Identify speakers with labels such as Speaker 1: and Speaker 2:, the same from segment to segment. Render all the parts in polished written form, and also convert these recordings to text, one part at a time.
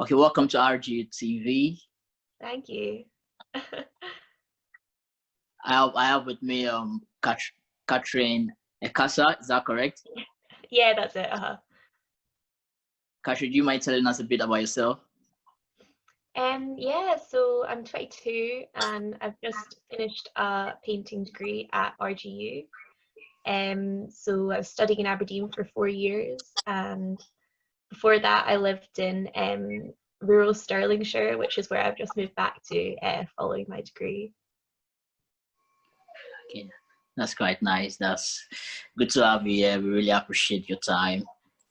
Speaker 1: Okay, welcome to RGU TV.
Speaker 2: Thank you.
Speaker 1: I have with me Catherine Eckersall. Is that correct?
Speaker 2: Yeah, that's it.
Speaker 1: Catherine, do you mind telling us a bit about yourself?
Speaker 2: Yeah, so I'm 22 and I've just finished a painting degree at RGU. So I was studying in Aberdeen for 4 years, and before that I lived in rural Stirlingshire, which is where I've just moved back to following my degree.
Speaker 1: Okay, that's quite nice. That's good to have you here. We really appreciate your time.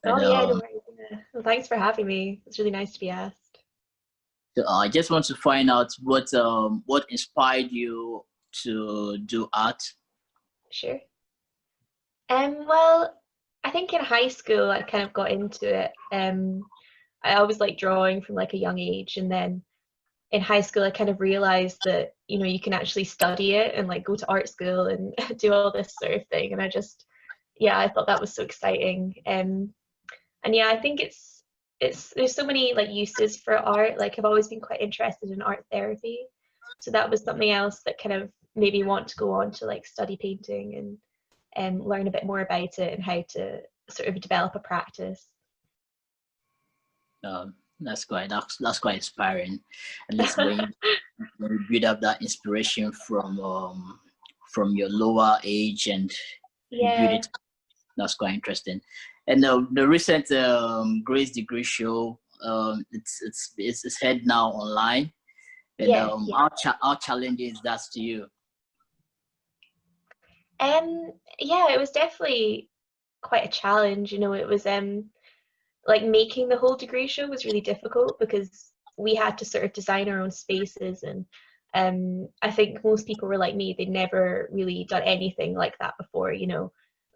Speaker 1: And,
Speaker 2: Oh yeah, no worries. Yeah. Well, thanks for having me. It's really nice to be asked.
Speaker 1: so I just want to find out what inspired you to do art.
Speaker 2: Sure. Well, I think in high school I kind of got into it. I always liked drawing from like a young age, and then in high school I kind of realized that you can actually study it and like go to art school and do all this sort of thing. And I thought that was so exciting. And yeah, I think it's there's so many like uses for art. Like I've always been quite interested in art therapy, so that was something else that kind of made me want to go on to like study painting and learn a bit more about it and how to sort of develop a practice.
Speaker 1: That's quite inspiring. At least when you build up that inspiration from your lower age and you build
Speaker 2: Yeah,
Speaker 1: it. That's quite interesting. And the recent Grace Degree show, it's head now online. And
Speaker 2: yeah, yeah.
Speaker 1: how challenging is that to you?
Speaker 2: Yeah, it was definitely quite a challenge. It was like making the whole degree show was really difficult because we had to sort of design our own spaces, and I think most people were like me, they'd never really done anything like that before.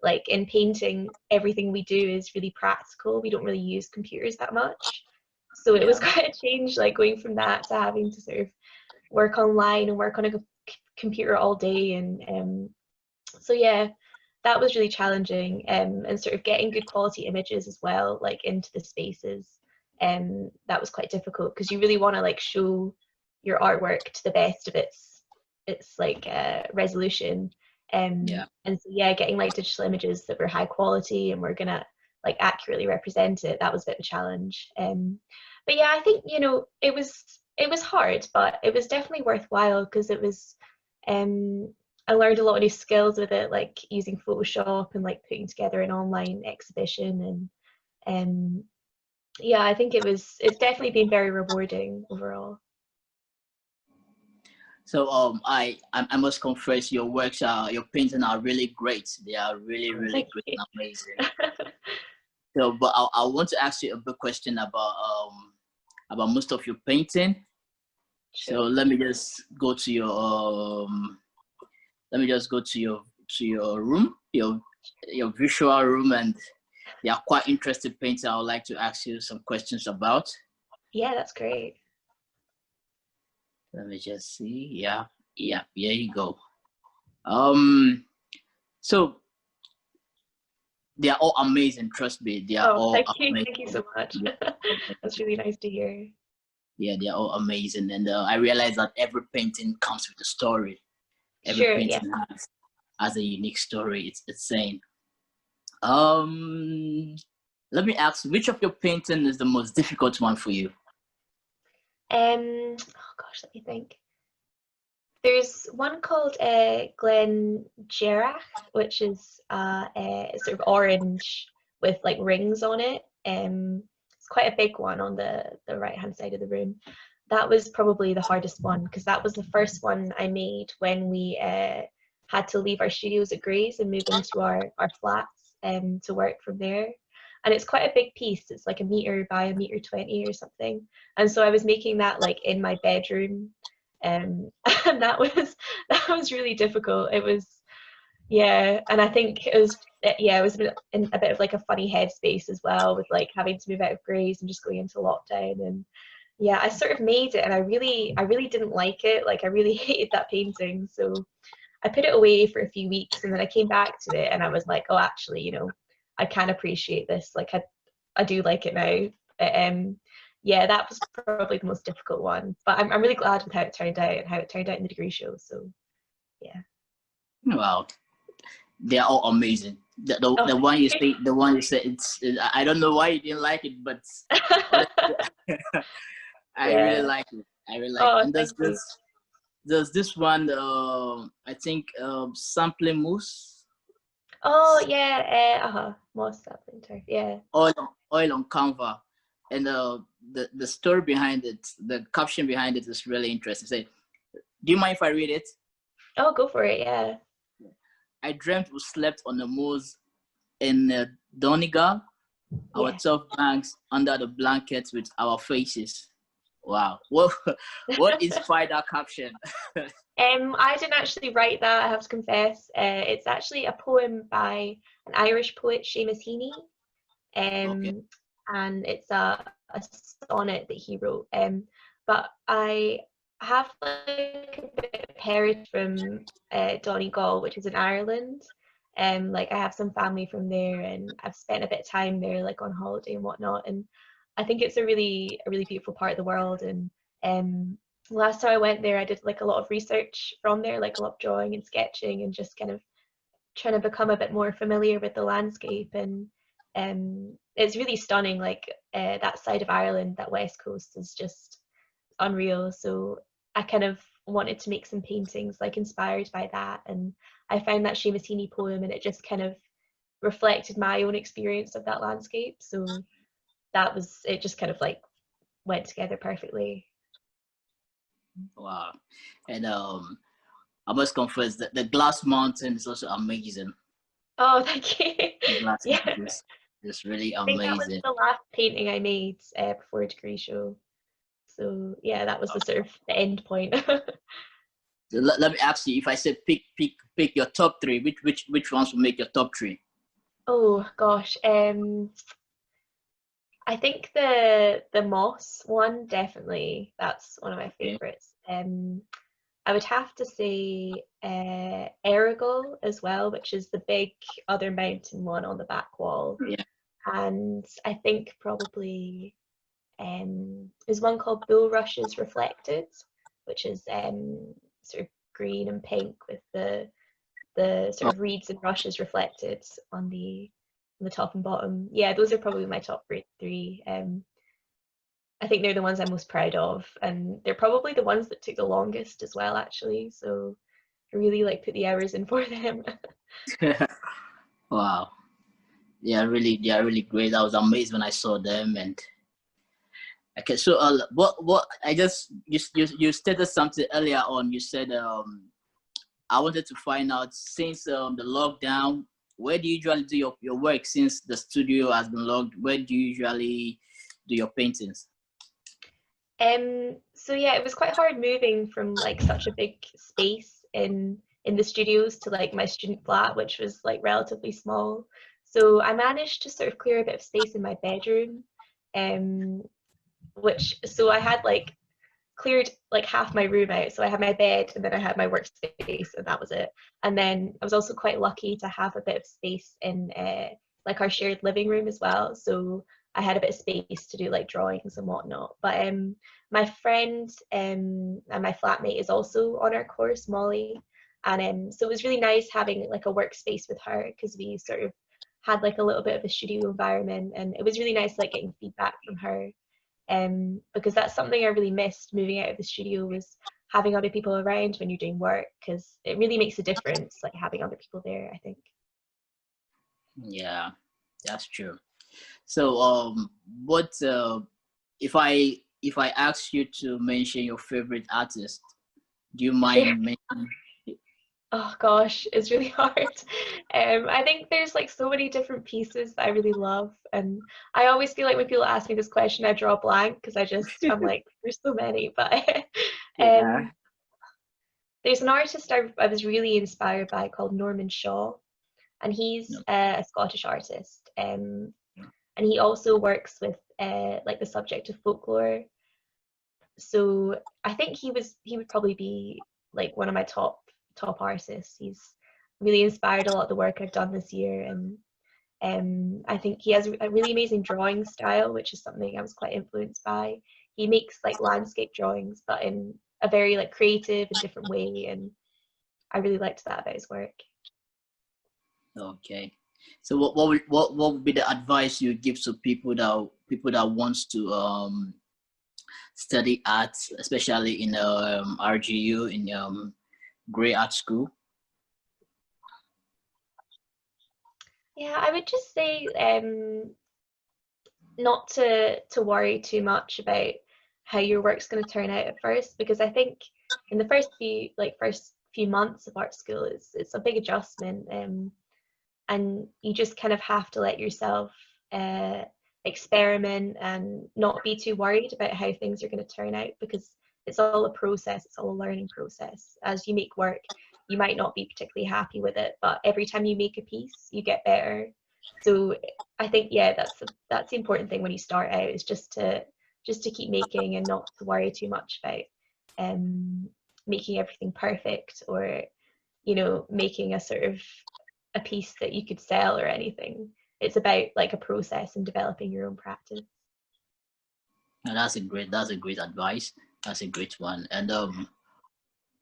Speaker 2: Like in painting, everything we do is really practical. We don't really use computers that much, so it was
Speaker 1: Yeah.
Speaker 2: quite a change, like going from that to having to sort of work online and work on a computer all day. And so yeah, that was really challenging, and sort of getting good quality images as well, like into the spaces. That was quite difficult because you really want to like show your artwork to the best of its like resolution.
Speaker 1: Yeah.
Speaker 2: And so yeah, getting like digital images that were high quality and were gonna like accurately represent it, that was a bit of a challenge. But yeah, I think it was hard, but it was definitely worthwhile because it was I learned a lot of new skills with it, like using Photoshop and like putting together an online exhibition. And yeah, I think it's definitely been very rewarding overall.
Speaker 1: So I must confess your paintings are really great. They are really
Speaker 2: Oh,
Speaker 1: really
Speaker 2: thank
Speaker 1: great
Speaker 2: you.
Speaker 1: and amazing. So, but I want to ask you a big question about most of your painting. So
Speaker 2: Sure.
Speaker 1: let me just go to your room, your visual room, and they are quite interesting paintings. I would like to ask you some questions about.
Speaker 2: Yeah, that's great.
Speaker 1: Let me just see. Yeah, yeah, here you go. Um, so they are all amazing. Trust me, they are
Speaker 2: Oh,
Speaker 1: all
Speaker 2: thank you. Thank you
Speaker 1: amazing.
Speaker 2: so much.
Speaker 1: Yeah,
Speaker 2: That's really nice to hear.
Speaker 1: yeah, they are all amazing. And I realize that every painting comes with a story. Every
Speaker 2: Sure, yeah.
Speaker 1: painting has a unique story. It's saying. Um, Let me ask, which of your painting is the most difficult one for you?
Speaker 2: Oh gosh, let me think. There's one called Glen Gerach, which is sort of orange with like rings on it. It's quite a big one on the right hand side of the room. That was probably the hardest one because that was the first one I made when we had to leave our studios at Grays and move into our flats to work from there. And it's quite a big piece. It's like a meter by a meter 20 or something. And so I was making that like in my bedroom, and that was really difficult. It was, yeah, and I think it was a bit in a bit of like a funny headspace as well, with like having to move out of Grays and just going into lockdown. And yeah, I sort of made it, and I really didn't like it. Like I really hated that painting, so I put it away for a few weeks, and then I came back to it, and I was like, oh, actually, I can appreciate this. Like I do like it now. yeah, that was probably the most difficult one. But I'm really glad with how it turned out and how it turned out in the degree show. So yeah.
Speaker 1: Wow, they're all amazing.
Speaker 2: Oh,
Speaker 1: The one you say, it's, I don't know why you didn't like it, but I really
Speaker 2: yeah.
Speaker 1: like it. I really like it.
Speaker 2: Oh,
Speaker 1: And
Speaker 2: thank you.
Speaker 1: there's this one, I think, sampling mousse,
Speaker 2: Oh yeah. Moss sapling turf. Yeah.
Speaker 1: oil on canva, and the story behind it, the caption behind it is really interesting. Say, do you mind if I read it?
Speaker 2: Oh, go for it. Yeah.
Speaker 1: I dreamt we slept on the moors in Donegal, our
Speaker 2: Yeah.
Speaker 1: 12 banks under the blankets with our faces. Wow. What inspired that caption?
Speaker 2: I didn't actually write that, I have to confess. It's actually a poem by an Irish poet, Seamus Heaney.
Speaker 1: Okay.
Speaker 2: And it's a sonnet that he wrote. But I have like a bit of heritage from Donegal, which is in Ireland. Like I have some family from there, and I've spent a bit of time there, like on holiday and whatnot. And I think it's a really beautiful part of the world. And last time I went there, I did like a lot of research from there, like a lot of drawing and sketching, and just kind of trying to become a bit more familiar with the landscape. And it's really stunning. Like that side of Ireland, that west coast, is just unreal. So I kind of wanted to make some paintings like inspired by that, and I found that Seamus Heaney poem, and it just kind of reflected my own experience of that landscape. So that was it. Just kind of like went together perfectly.
Speaker 1: Wow. And I must confess that the Glass Mountain is also amazing.
Speaker 2: Oh, thank you.
Speaker 1: The Glass
Speaker 2: Yeah,
Speaker 1: Mountain is really
Speaker 2: I think that was
Speaker 1: amazing.
Speaker 2: the last painting I made before a degree show. So yeah, that was the sort of the end point.
Speaker 1: So let me ask you, if I say pick your top three, which ones will make your top three?
Speaker 2: Oh gosh, I think the moss one, definitely. That's one of my
Speaker 1: Okay.
Speaker 2: favorites. I would have to say Errigal as well, which is the big other mountain one on the back wall.
Speaker 1: Yeah.
Speaker 2: And I think probably there's one called Bulrushes Reflected, which is sort of green and pink with the
Speaker 1: Oh,
Speaker 2: sort of reeds and rushes reflected on the top and bottom. Yeah, those are probably my top three. I think they're the ones I'm most proud of, and they're probably the ones that took the longest as well, actually. So I really like put the hours in for them.
Speaker 1: wow. They are really great. I was amazed when I saw them. And okay, so what I just you stated something earlier on. You said I wanted to find out, since the lockdown, where do you usually do your work since the studio has been locked? Where do you usually do your paintings?
Speaker 2: So yeah, it was quite hard moving from like such a big space in the studios to like my student flat, which was like relatively small. So I managed to sort of clear a bit of space in my bedroom, um, which so I had like cleared like half my room out. So I had my bed and then I had my workspace and that was it. And then I was also quite lucky to have a bit of space in like our shared living room as well. So I had a bit of space to do like drawings and whatnot. But my friend and my flatmate is also on our course, Molly. And so it was really nice having like a workspace with her because we sort of had like a little bit of a studio environment, and it was really nice like getting feedback from her, because that's something I really missed moving out of the studio, was having other people around when you're doing work, because it really makes a difference like having other people there, I think.
Speaker 1: Yeah, that's true. So what if I ask you to mention your favorite artist, do you mind mentioning?
Speaker 2: Oh gosh, it's really hard. I think there's like so many different pieces that I really love, and I always feel like when people ask me this question, I draw a blank because I'm like, there's so many. But
Speaker 1: Yeah.
Speaker 2: um, there's an artist I was really inspired by called Norman Shaw, and he's
Speaker 1: No.
Speaker 2: a Scottish artist, and he also works with like the subject of folklore. So I think he would probably be like one of my top artists. He's really inspired a lot of the work I've done this year, and I think he has a really amazing drawing style, which is something I was quite influenced by. He makes like landscape drawings, but in a very like creative and different way, and I really liked that about his work.
Speaker 1: Okay. So what would be the advice you give to people that wants to study arts, especially in RGU, in Grey Art School?
Speaker 2: Yeah, I would just say not to worry too much about how your work's going to turn out at first, because I think in the first few months of art school, it's a big adjustment, and you just kind of have to let yourself experiment and not be too worried about how things are going to turn out, because it's all a process, it's all a learning process. As you make work, you might not be particularly happy with it, but every time you make a piece, you get better. So I think, yeah, that's the important thing when you start out, is just to keep making and not to worry too much about making everything perfect, or making a sort of a piece that you could sell or anything. It's about like a process and developing your own practice.
Speaker 1: Now, that's a great advice. That's a great one. And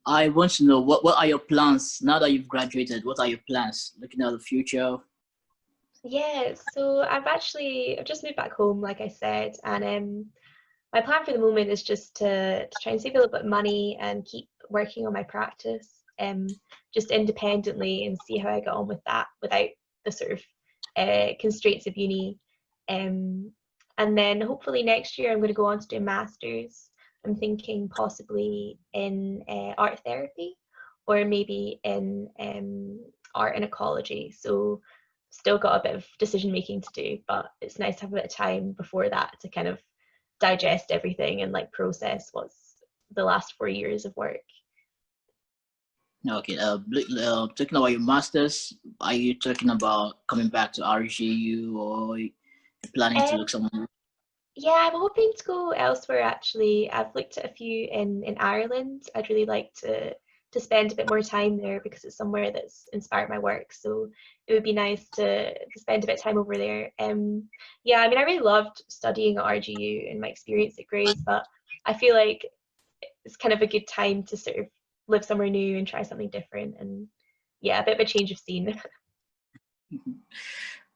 Speaker 1: I want to know what are your plans now that you've graduated? What are your plans looking at the future?
Speaker 2: Yeah, so I've just moved back home, like I said, and my plan for the moment is just to try and save a little bit of money and keep working on my practice, just independently, and see how I get on with that without the sort of constraints of uni. And then hopefully next year I'm going to go on to do a master's. I'm thinking possibly in art therapy, or maybe in art and ecology. So still got a bit of decision making to do, but it's nice to have a bit of time before that to kind of digest everything and like process what's the last 4 years of work.
Speaker 1: Okay, talking about your masters, are you talking about coming back to RGU, or you planning to
Speaker 2: Um,
Speaker 1: look somewhere?
Speaker 2: yeah, I'm hoping to go elsewhere actually. I've looked at a few in Ireland. I'd really like to spend a bit more time there, because it's somewhere that's inspired my work. So it would be nice to spend a bit of time over there. Yeah, I mean, I really loved studying at RGU and my experience at Gray's, but I feel like it's kind of a good time to sort of live somewhere new and try something different, and yeah, a bit of a change of scene.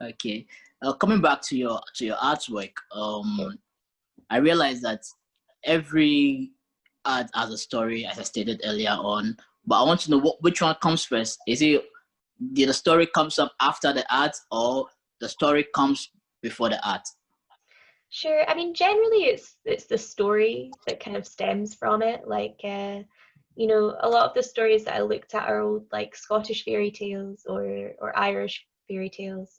Speaker 1: Okay, coming back to your artwork,
Speaker 2: Yeah.
Speaker 1: I realized that every art has a story, as I stated earlier on. But I want to know which one comes first. Is it the story comes up after the art, or the story comes before the art?
Speaker 2: Sure. I mean, generally, it's the story that kind of stems from it. Like, a lot of the stories that I looked at are old, like Scottish fairy tales or Irish fairy tales.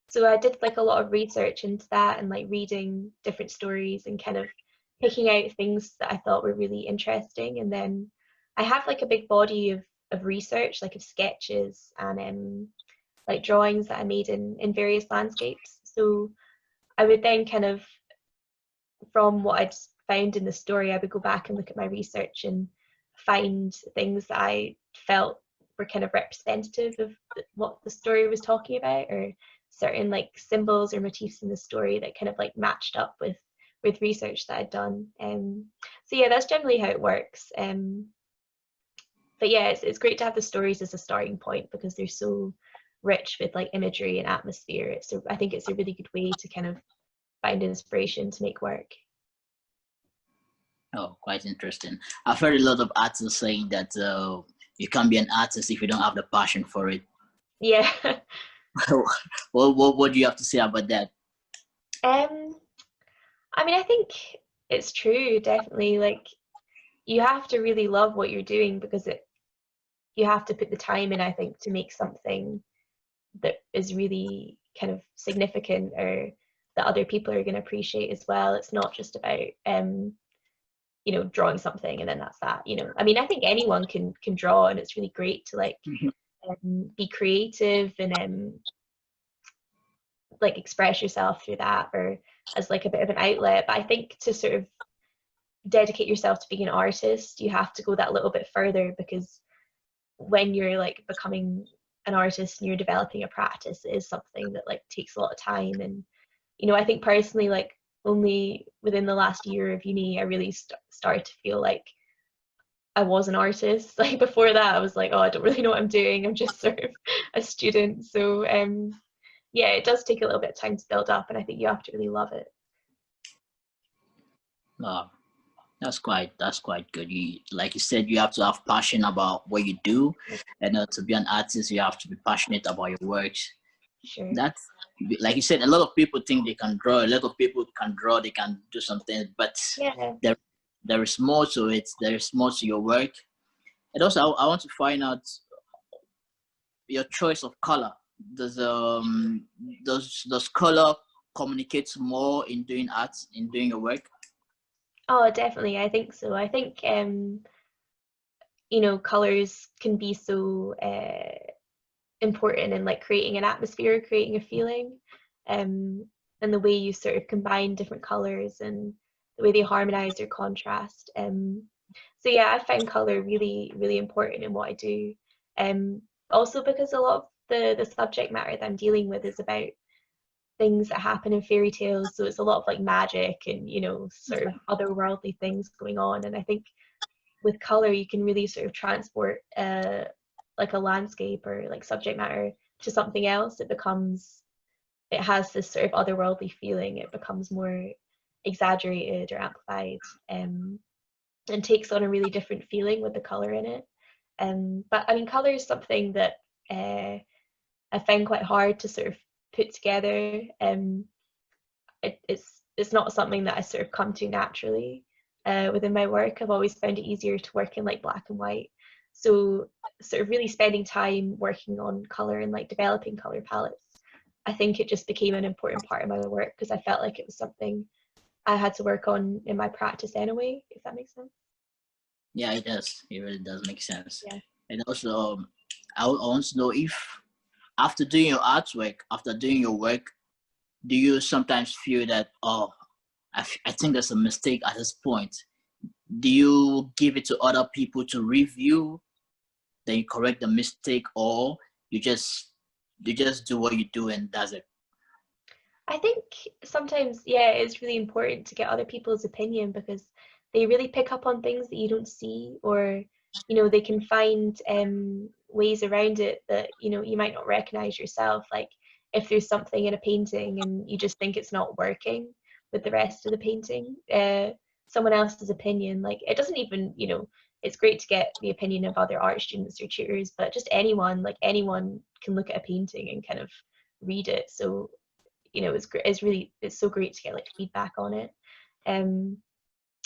Speaker 2: So I did like a lot of research into that, and like reading different stories and kind of picking out things that I thought were really interesting. And then I have like a big body of research, like of sketches and like drawings that I made in various landscapes. So I would then kind of, from what I'd found in the story, I would go back and look at my research and find things that I felt were kind of representative of what the story was talking about, or certain like symbols or motifs in the story that kind of like matched up with research that I'd done. So yeah, that's generally how it works. But yeah, it's great to have the stories as a starting point, because they're so rich with like imagery and atmosphere. I think it's a really good way to kind of find inspiration to make work.
Speaker 1: Oh, quite interesting. I've heard a lot of artists saying that you can't be an artist if you don't have the passion for it.
Speaker 2: Yeah.
Speaker 1: What do you have to say about that?
Speaker 2: um I mean, I think it's true, definitely. Like, you have to really love what you're doing, because you have to put the time in, I think, to make something that is really kind of significant, or that other people are going to appreciate as well. It's not just about drawing something and then that's that. I mean, I think anyone can draw, and it's really great to like be creative and like express yourself through that, or as like a bit of an outlet. But I think to sort of dedicate yourself to being an artist, you have to go that little bit further, because when you're like becoming an artist and you're developing a practice, it is something that like takes a lot of time. And you know, I think personally, like only within the last year of uni, I really started to feel like I was an artist. Like before that, I was like, oh, I don't really know what I'm doing. I'm just sort of a student. So yeah, it does take a little bit of time to build up, and I think you have to really love it.
Speaker 1: That's quite good. You, like you said, you have to have passion about what you do, and to be an artist, you have to be passionate about your works.
Speaker 2: Sure.
Speaker 1: That's, like you said, a lot of people think they can draw. A lot of people can draw. They can do something, but
Speaker 2: Yeah.
Speaker 1: there is more to it. There is more to your work. And also, I want to find out your choice of color. Does does color communicate more in doing art, in doing your work?
Speaker 2: Oh, definitely. I think so. I think you know, colors can be so important in like creating an atmosphere, creating a feeling, and the way you sort of combine different colors and the way they harmonize or contrast. So yeah, I find color really, really important in what I do. Also because a lot of the subject matter that I'm dealing with is about things that happen in fairy tales, so it's a lot of like magic and you know sort of otherworldly things going on. And I think with color you can really sort of transport like a landscape or like subject matter to something else. It has this sort of otherworldly feeling. It becomes more exaggerated or amplified, and takes on a really different feeling with the color in it. But I mean, color is something that I find quite hard to sort of put together. It's not something that I sort of come to naturally within my work. I've always found it easier to work in like black and white. So sort of really spending time working on color and like developing color palettes, I think it just became an important part of my work because I felt like it was something I had to work on in my practice anyway, if that makes sense.
Speaker 1: Yeah, it does. It really does make sense.
Speaker 2: Yeah.
Speaker 1: And also, I want to know if after doing your artwork, after doing your work, do you sometimes feel that, oh, I think there's a mistake at this point? Do you give it to other people to review, then you correct the mistake, or you just do what you do and that's it?
Speaker 2: I think sometimes, yeah, it's really important to get other people's opinion because they really pick up on things that you don't see, or you know, they can find ways around it that you know you might not recognize yourself. Like if there's something in a painting and you just think it's not working with the rest of the painting, someone else's opinion, like it doesn't even, you know, it's great to get the opinion of other art students or tutors, but just anyone, like anyone can look at a painting and kind of read it. So you know, it's great. It's so great to get like feedback on it. Um,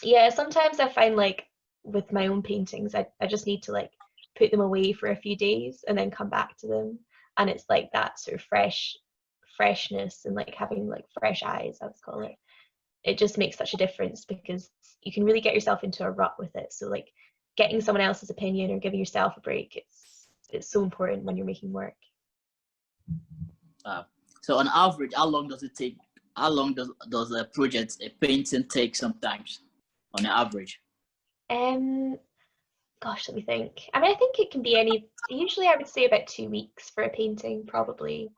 Speaker 2: yeah, sometimes I find like with my own paintings, I just need to like put them away for a few days and then come back to them, and it's like that sort of freshness and like having like fresh eyes, I would call it. It just makes such a difference because you can really get yourself into a rut with it. So like getting someone else's opinion or giving yourself a break, it's so important when you're making work.
Speaker 1: So on average, how long does it take? How long does a project, a painting, take sometimes on average?
Speaker 2: Um, Gosh, let me think. I mean, I think it can be usually I would say about 2 weeks for a painting, probably.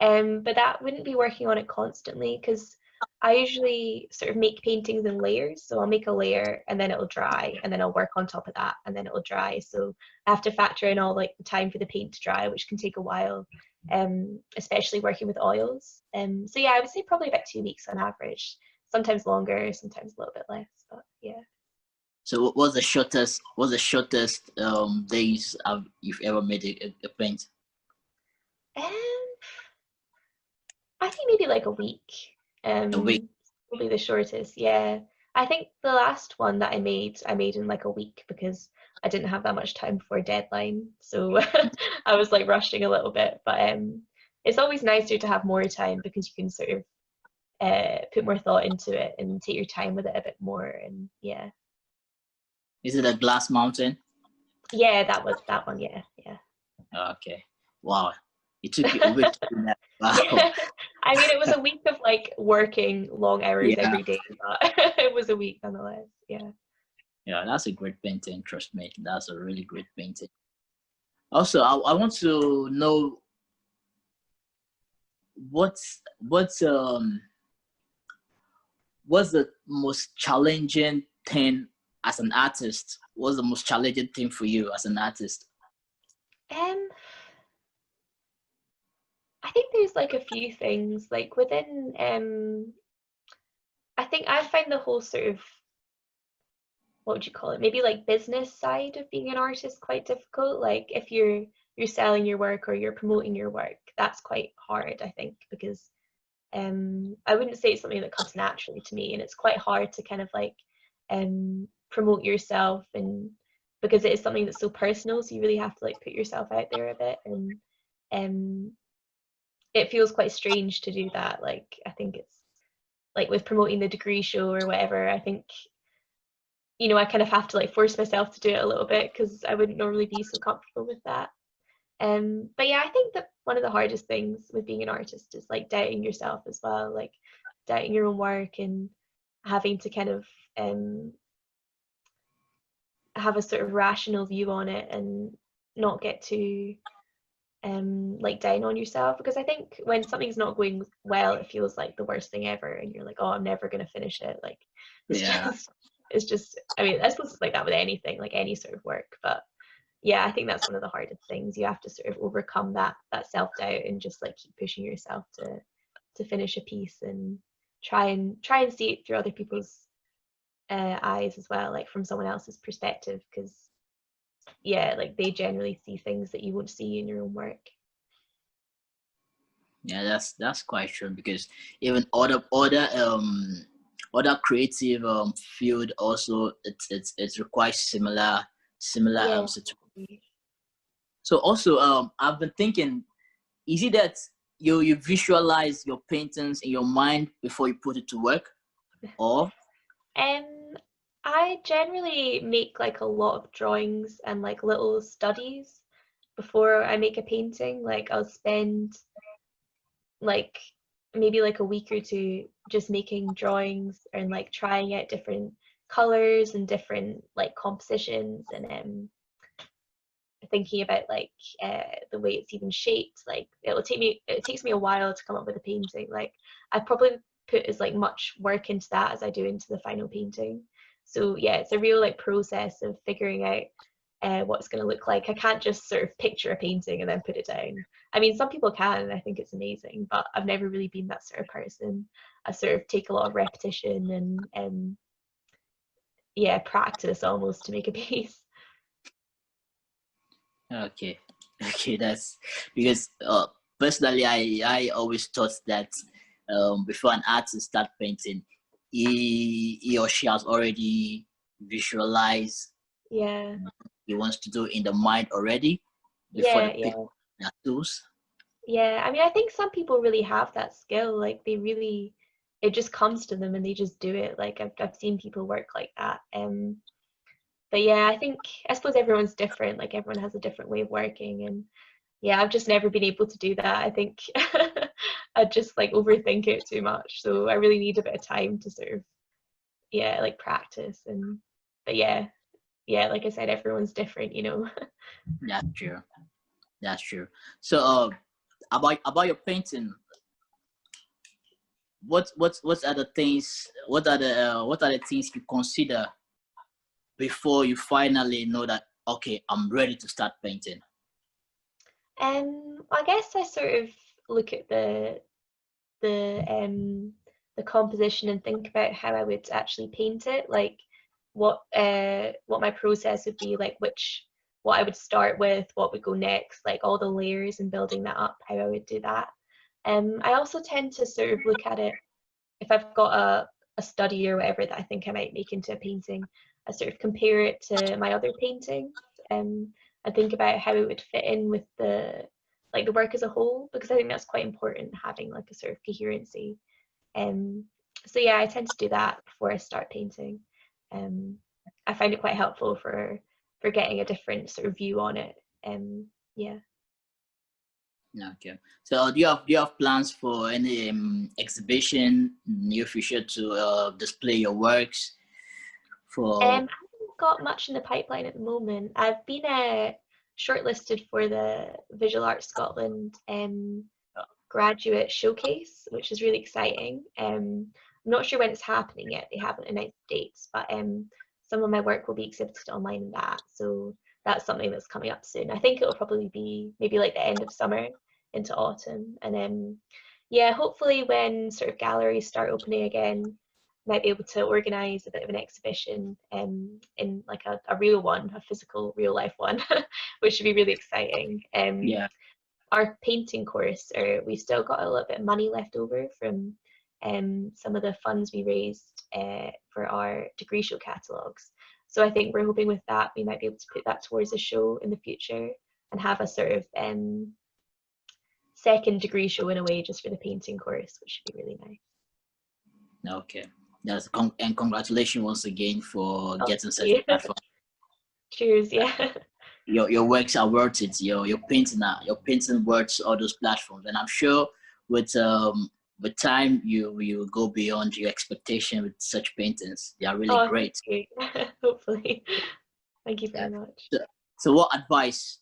Speaker 2: But that wouldn't be working on it constantly because I usually sort of make paintings in layers. So I'll make a layer and then it'll dry and then I'll work on top of that and then it'll dry. So I have to factor in all like the time for the paint to dry, which can take a while, especially working with oils. So yeah, I would say probably about 2 weeks on average. Sometimes longer, sometimes a little bit less, but yeah.
Speaker 1: So what's the shortest days you've ever made a paint?
Speaker 2: Um, I think maybe like a week.
Speaker 1: A week?
Speaker 2: Will be the shortest. Yeah. I think the last one that I made in like a week because I didn't have that much time before deadline. So I was like rushing a little bit. But it's always nicer to have more time because you can sort of put more thought into it and take your time with it a bit more. And yeah.
Speaker 1: Is it a glass mountain?
Speaker 2: Yeah, that was that one. Yeah, yeah.
Speaker 1: Okay. Wow. It took you a week to do that. Wow.
Speaker 2: Yeah. I mean, it was a week of like working long hours
Speaker 1: Yeah.
Speaker 2: every day, but it was a week nonetheless. Yeah.
Speaker 1: Yeah, that's a great painting. Trust me, that's a really great painting. Also, I want to know what's what's the most challenging thing as an artist? What's the most challenging thing for you as an artist?
Speaker 2: Um, I think there's like a few things like within I think I find the whole sort of, what would you call it? Maybe like business side of being an artist quite difficult. Like if you're selling your work or you're promoting your work, that's quite hard, I think, because I wouldn't say it's something that comes naturally to me, and it's quite hard to kind of like promote yourself, and because it is something that's so personal, so you really have to like put yourself out there a bit, and um it feels quite strange to do that. Like I think it's like with promoting the degree show or whatever, I think, you know, I kind of have to like force myself to do it a little bit because I wouldn't normally be so comfortable with that. But yeah, I think that one of the hardest things with being an artist is like doubting yourself as well, like doubting your own work and having to kind of have a sort of rational view on it and not get too like down on yourself, because I think when something's not going well, it feels like the worst thing ever, and you're like, oh, I'm never gonna finish it. Like it's
Speaker 1: Yeah,
Speaker 2: just it's just, I mean, I suppose it's like that with anything, like any sort of work, but yeah, I think that's one of the hardest things. You have to sort of overcome that self-doubt and just like keep pushing yourself to finish a piece and try and see it through other people's eyes as well, like from someone else's perspective, because yeah, like they generally see things that you won't see in your own work.
Speaker 1: yeah, that's quite true because even other creative field also it requires similar
Speaker 2: Yeah.
Speaker 1: situation. So also I've been thinking, is it that you visualize your paintings in your mind before you put it to work, or
Speaker 2: Um, I generally make like a lot of drawings and like little studies before I make a painting. Like I'll spend like maybe like a week or two just making drawings and like trying out different colors and different like compositions, and thinking about like the way it's even shaped. Like it takes me a while to come up with a painting. Like I probably put as like much work into that as I do into the final painting. So yeah, it's a real like process of figuring out what it's going to look like. I can't just sort of picture a painting and then put it down. I mean, some people can, and I think it's amazing, but I've never really been that sort of person. I sort of take a lot of repetition and yeah, practice almost to make a piece.
Speaker 1: okay, okay, that's because personally I always thought that before an artist start painting, he or she has already visualized
Speaker 2: Yeah,
Speaker 1: he wants to do in the mind already before the
Speaker 2: yeah,
Speaker 1: pick
Speaker 2: yeah.
Speaker 1: their tools.
Speaker 2: Yeah, I mean, I think some people really have that skill. Like they really, it just comes to them and they just do it. Like I've seen people work like that. But yeah, I suppose everyone's different. Like everyone has a different way of working, and yeah, I've just never been able to do that. I think I just like overthink it too much. So I really need a bit of time to sort of, yeah, like practice. And but yeah, like I said, everyone's different, you know.
Speaker 1: That's true. That's true. So about your painting, what are the things? What are the things you consider before you finally know that okay, I'm ready to start painting?
Speaker 2: I guess I sort of look at the the composition and think about how I would actually paint it, like what my process would be, like what I would start with, what would go next, like all the layers and building that up, how I would do that. I also tend to sort of look at it, if I've got a study or whatever that I think I might make into a painting, I sort of compare it to my other paintings, and think about how it would fit in with the work as a whole, because I think that's quite important, having like a sort of coherency. Um, so yeah, I tend to do that before I start painting. Um, I find it quite helpful for getting a different sort of view on it. Yeah.
Speaker 1: Okay. So do you have plans for any exhibition in the near future to display your works
Speaker 2: I
Speaker 1: for?
Speaker 2: haven't got much in the pipeline at the moment. I've been shortlisted for the Visual Arts Scotland graduate showcase, which is really exciting. I'm not sure when it's happening yet. They haven't announced dates, but some of my work will be exhibited online in that. So that's something that's coming up soon. I think it'll probably be maybe like the end of summer into autumn. And yeah, hopefully when sort of galleries start opening again, might be able to organise a bit of an exhibition in like a real one, a physical real life one, which should be really exciting.
Speaker 1: Yeah.
Speaker 2: Our painting course, or we still got a little bit of money left over from some of the funds we raised for our degree show catalogues. So I think we're hoping with that we might be able to put that towards a show in the future and have a sort of second degree show in a way just for the painting course, which should be really nice.
Speaker 1: Okay. And congratulations once again for getting such
Speaker 2: Yeah.
Speaker 1: a platform.
Speaker 2: Cheers, yeah.
Speaker 1: Your works are worth it. Your painting worth all those platforms, and I'm sure with time you go beyond your expectation with such paintings. They are really great.
Speaker 2: Thank you. Hopefully. Thank you very much.
Speaker 1: So what advice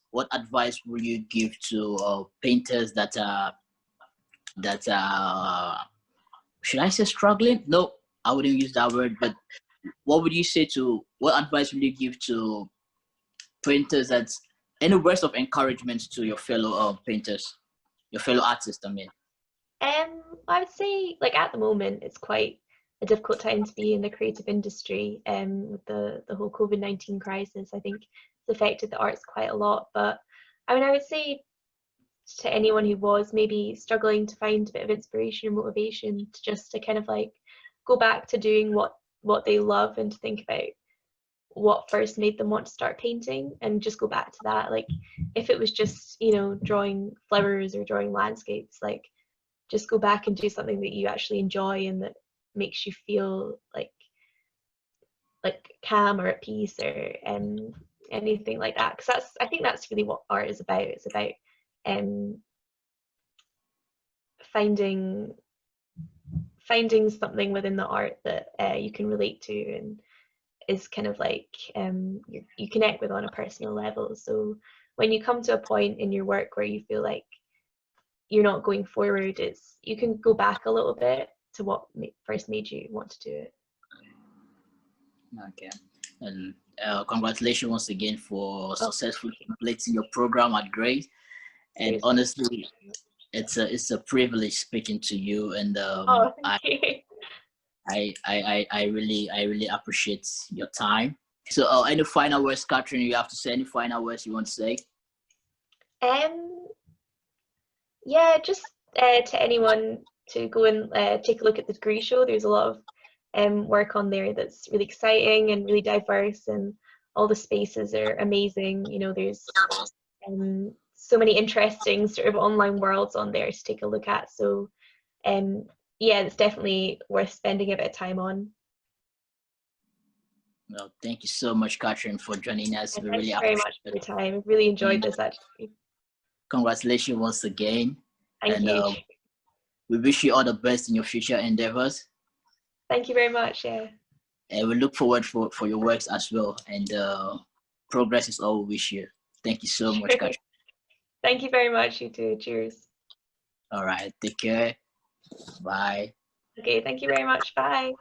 Speaker 1: will you give to painters that are should I say struggling? No, I wouldn't use that word, but what advice will you give to painters that, any words of encouragement to your fellow painters, your fellow artists, I mean?
Speaker 2: I would say, like, at the moment, it's quite a difficult time to be in the creative industry with the whole COVID-19 crisis. I think it's affected the arts quite a lot. But I mean, I would say to anyone who was maybe struggling to find a bit of inspiration or motivation to kind of like go back to doing what they love and to think about what first made them want to start painting and just go back to that. Like, if it was just, you know, drawing flowers or drawing landscapes, like, just go back and do something that you actually enjoy and that makes you feel like calm or at peace or anything like that. Because I think that's really what art is about. It's about finding something within the art that you can relate to and is kind of like you connect with on a personal level. So when you come to a point in your work where you feel like you're not going forward, you can go back a little bit to what first made you want to do it.
Speaker 1: Okay. And congratulations once again for successfully completing your program at Grace. And honestly, it's a privilege speaking to you. And
Speaker 2: Thank you.
Speaker 1: I really appreciate your time. So any final words, Catherine, you have to say? Any final words you want to say?
Speaker 2: Yeah, just to anyone to go and take a look at the degree show. There's a lot of work on there that's really exciting and really diverse, and all the spaces are amazing. You know, there's so many interesting sort of online worlds on there to take a look at. So yeah, it's definitely worth spending a bit of time on.
Speaker 1: Well, thank you so much, Catherine, for joining us.
Speaker 2: We really appreciate very much for your time. I've really enjoyed this, actually.
Speaker 1: Congratulations once again.
Speaker 2: Thank you.
Speaker 1: We wish you all the best in your future endeavors.
Speaker 2: Thank you very much. Yeah.
Speaker 1: And we look forward for your works as well. And progress is all we wish you. Thank you so much, Catherine.
Speaker 2: Thank you very much. You too. Cheers.
Speaker 1: All right. Take care. Bye.
Speaker 2: Okay. Thank you very much. Bye.